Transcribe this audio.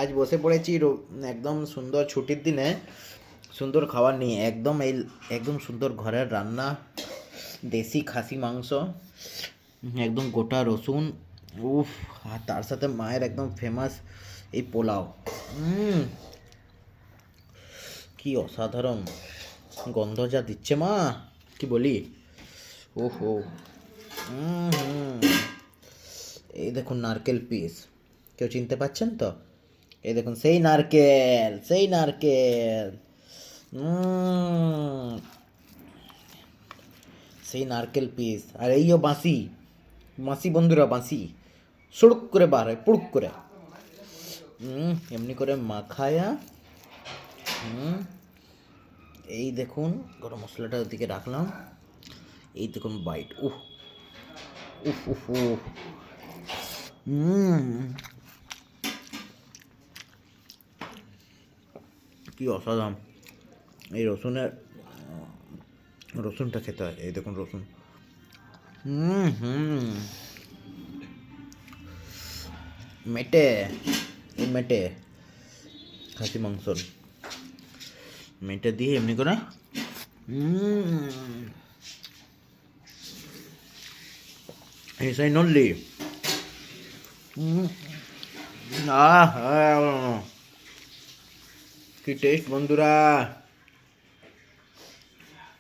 আজ বসে পড়েছি একদম সুন্দর ছুটির দিনে সুন্দর খাবার নিয়ে একদম সুন্দর ঘরের রান্না দেশি খাসি মাংস একদম গোটা রসুন উফ আর তার সাথে মায়ের একদম ফেমাস এই পোলাও কি অসাধারণ গন্ধ যা দিচ্ছে মা কি বলি ওহো এই দেখুন নারকেল পিস কেউ চিনতে পারছেন তো এই দেখুন সেই নারকেল সেই নারকেল পিস আর এইও বাঁশি বাঁশি বন্ধুরা বাঁশি সুড়ুক করে বার হয় পুড়ুক করে এমনি করে মাখায়া এই দেখুন গরম মশলাটা ওদিকে রাখলাম এই দেখুন বাইট উফ উফ উফ উফ কি অসাধারণ এই রসুনটা খেতে হয় এই দেখুন রসুন মেটে মেটে খাসি মাংস মেটে দিয়ে এমনি করে এসাই নলি কি টেস্ট বন্ধুরা।